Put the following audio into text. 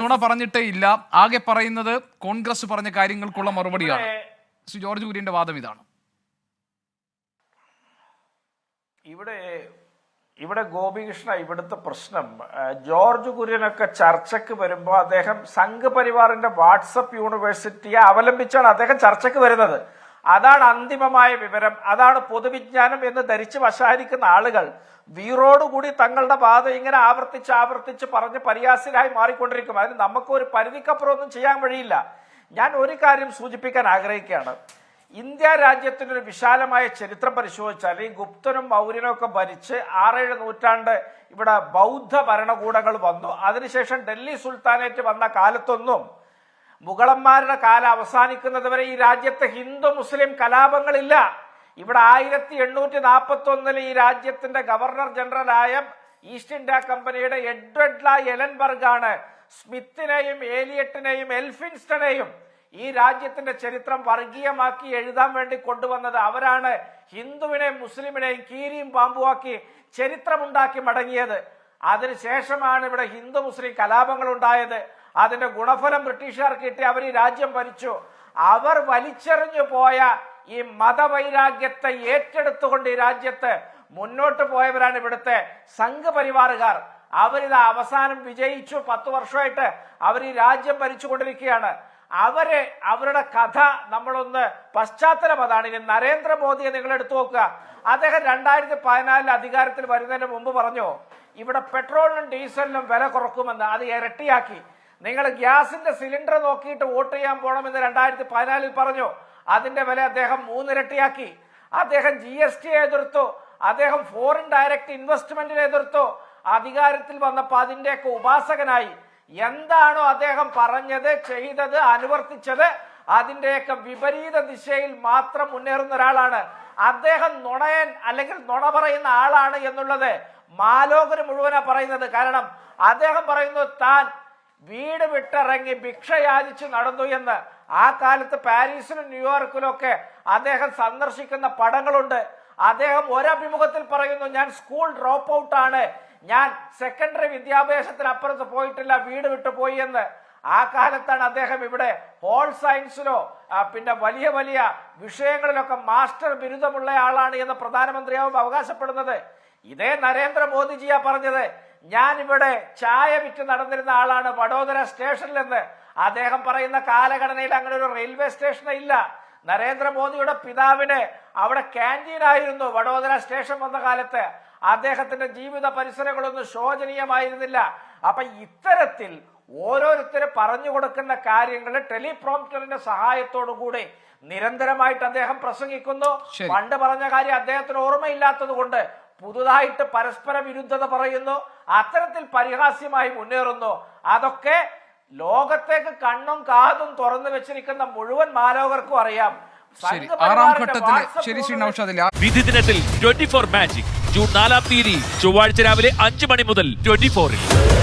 നുണ പറഞ്ഞിട്ടേ ഇല്ല. ആകെ പറയുന്നത് കോൺഗ്രസ് പറഞ്ഞ കാര്യങ്ങൾക്കുള്ള മറുപടിയാണ്. ശ്രീ ജോർജ് കുര്യന്റെ വാദം ഇതാണ്. ഇവിടെ ഗോപികൃഷ്ണ, ഇവിടുത്തെ പ്രശ്നം ജോർജ് കുര്യനൊക്കെ ചർച്ചയ്ക്ക് വരുമ്പോൾ അദ്ദേഹം സംഘപരിവാറിന്റെ വാട്സപ്പ് യൂണിവേഴ്സിറ്റിയെ അവലംബിച്ചാണ് അദ്ദേഹം ചർച്ചയ്ക്ക് വരുന്നത്. അതാണ് അന്തിമമായ വിവരം, അതാണ് പൊതുവിജ്ഞാനം എന്ന് ധരിച്ച് വശാരിക്കുന്ന ആളുകൾ വീറോടുകൂടി തങ്ങളുടെ വാദം ഇങ്ങനെ ആവർത്തിച്ച് പറഞ്ഞ് പരിഹാസ്യരായി മാറിക്കൊണ്ടിരിക്കും. അതിന് നമുക്ക് ഒരു പരിധിക്കപ്പുറം ഒന്നും ചെയ്യാൻ വഴിയില്ല. ഞാൻ ഒരു കാര്യം സൂചിപ്പിക്കാൻ ആഗ്രഹിക്കുകയാണ്. ഇന്ത്യ രാജ്യത്തിനൊരു വിശാലമായ ചരിത്രം പരിശോധിച്ചാൽ ഈ ഗുപ്തനും മൗര്യനും ഒക്കെ ഭരിച്ച് 6-7 നൂറ്റാണ്ട് ഇവിടെ ബൗദ്ധ ഭരണകൂടങ്ങൾ വന്നു. അതിനുശേഷം ഡൽഹി സുൽത്താനേറ്റ് വന്ന കാലത്തൊന്നും മുഗളന്മാരുടെ കാലം അവസാനിക്കുന്നത് വരെ ഈ രാജ്യത്ത് ഹിന്ദു മുസ്ലിം കലാപങ്ങളില്ല. ഇവിടെ 1841 ഈ രാജ്യത്തിന്റെ ഗവർണർ ജനറലായ ഈസ്റ്റ് ഇന്ത്യ കമ്പനിയുടെ എഡ്വേർഡ് ലാ എലൻബർഗ് ആണ് സ്മിത്തിനെയും ഏലിയട്ടിനെയും എൽഫിൻസ്റ്റനെയും ഈ രാജ്യത്തിന്റെ ചരിത്രം വർഗീയമാക്കി എഴുതാൻ വേണ്ടി കൊണ്ടുവന്നത്. അവരാണ് ഹിന്ദുവിനെയും മുസ്ലിമിനെയും കീരിയും പാമ്പുമാക്കി ചരിത്രമുണ്ടാക്കി മടങ്ങിയത്. അതിനുശേഷമാണ് ഇവിടെ ഹിന്ദു മുസ്ലിം കലാപങ്ങൾ ഉണ്ടായത്. അതിന്റെ ഗുണഫലം ബ്രിട്ടീഷുകാർക്ക് കിട്ടി, അവർ ഈ രാജ്യം ഭരിച്ചു. അവർ വലിച്ചെറിഞ്ഞു പോയ ഈ മതവൈരാഗ്യത്തെ ഏറ്റെടുത്തുകൊണ്ട് ഈ രാജ്യത്ത് മുന്നോട്ട് പോയവരാണ് ഇവിടുത്തെ സംഘപരിവാറുകാർ. അവരിത് അവസാനം വിജയിച്ചു. 10 വർഷമായിട്ട് അവർ ഈ രാജ്യം ഭരിച്ചുകൊണ്ടിരിക്കുകയാണ്. അവരുടെ കഥ നമ്മളൊന്ന് പശ്ചാത്തലം അതാണ്. ഇനി നരേന്ദ്രമോദിയെ നിങ്ങൾ എടുത്തു നോക്കുക. അദ്ദേഹം 2014 അധികാരത്തിൽ വരുന്നതിന് മുമ്പ് പറഞ്ഞു ഇവിടെ പെട്രോളിനും ഡീസലിനും വില കുറക്കുമെന്ന്. അത് ഇരട്ടിയാക്കി. നിങ്ങൾ ഗ്യാസിന്റെ സിലിണ്ടർ നോക്കിയിട്ട് വോട്ട് ചെയ്യാൻ പോകണമെന്ന് 2014 പറഞ്ഞു. അതിന്റെ വില അദ്ദേഹം 3 ഇരട്ടിയാക്കി. അദ്ദേഹം GST എതിർത്തു. അദ്ദേഹം ഫോറിൻ ഡയറക്റ്റ് ഇൻവെസ്റ്റ്മെന്റിനെ എതിർത്തു. അധികാരത്തിൽ വന്നപ്പോൾ അതിന്റെയൊക്കെ ഉപാസകനായി. എന്താണോ അദ്ദേഹം പറഞ്ഞത്, ചെയ്തത്, അനുവർത്തിച്ചത്, അതിന്റെയൊക്കെ വിപരീത ദിശയിൽ മാത്രം മുന്നേറുന്ന ഒരാളാണ് അദ്ദേഹം. നുണയൻ അല്ലെങ്കിൽ നുണ പറയുന്ന ആളാണ് എന്നുള്ളത് മാലോകര് മുഴുവനാ പറയുന്നത്. കാരണം അദ്ദേഹം പറയുന്നു താൻ വീട് വിട്ടിറങ്ങി ഭിക്ഷ യാചിച്ച് നടന്നു എന്ന്. ആ കാലത്ത് പാരീസിലും ന്യൂയോർക്കിലും ഒക്കെ അദ്ദേഹം സന്ദർശിക്കുന്ന പടങ്ങളുണ്ട്. അദ്ദേഹം ഒരഭിമുഖത്തിൽ പറയുന്നു ഞാൻ സ്കൂൾ ഡ്രോപ്പ് ഔട്ട് ആണ്, ഞാൻ സെക്കൻഡറി വിദ്യാഭ്യാസത്തിനപ്പുറത്ത് പോയിട്ടില്ല, വീട് വിട്ടു പോയി എന്ന്. ആ കാലത്താണ് അദ്ദേഹം ഇവിടെ ഹോൾ സയൻസിലോ പിന്നെ വലിയ വലിയ വിഷയങ്ങളിലൊക്കെ മാസ്റ്റർ ബിരുദമുള്ള ആളാണ് എന്ന് പ്രധാനമന്ത്രിയാവും അവകാശപ്പെടുന്നത്. ഇതേ നരേന്ദ്രമോദിജിയാ പറഞ്ഞത് ഞാൻ ഇവിടെ ചായ വിറ്റ് നടന്നിരുന്ന ആളാണ് വഡോദര സ്റ്റേഷനിലെന്ന്. അദ്ദേഹം പറയുന്ന കാലഘടനയിൽ അങ്ങനെ ഒരു റെയിൽവേ സ്റ്റേഷൻ ഇല്ല. നരേന്ദ്രമോദിയുടെ പിതാവിന് അവിടെ ക്യാൻറ്റീൻ ആയിരുന്നു വഡോദര സ്റ്റേഷൻ വന്ന കാലത്ത്. അദ്ദേഹത്തിന്റെ ജീവിത പരിസരങ്ങളൊന്നും ശോചനീയമായിരുന്നില്ല. അപ്പൊ ഇത്തരത്തിൽ ഓരോരുത്തരും പറഞ്ഞു കൊടുക്കുന്ന കാര്യങ്ങൾ ടെലിപ്രോംപ്റ്ററിന്റെ സഹായത്തോടു കൂടി നിരന്തരമായിട്ട് അദ്ദേഹം പ്രസംഗിക്കുന്നു. പണ്ട് പറഞ്ഞ കാര്യം അദ്ദേഹത്തിന് ഓർമ്മയില്ലാത്തത് കൊണ്ട് പുതുതായിട്ട് പരസ്പര വിരുദ്ധത പറയുന്നു. അത്തരത്തിൽ പരിഹാസ്യമായി മുന്നേറുന്നു. അതൊക്കെ ലോകത്തേക്ക് കണ്ണും കാതും തുറന്നു വെച്ചിരിക്കുന്ന മുഴുവൻ മാലോകർക്കും അറിയാം. വിധി ദിനത്തിൽ 24 മാജിക് ജൂൺ 4 ചൊവ്വാഴ്ച രാവിലെ 5 മണി മുതൽ 24-ൽ.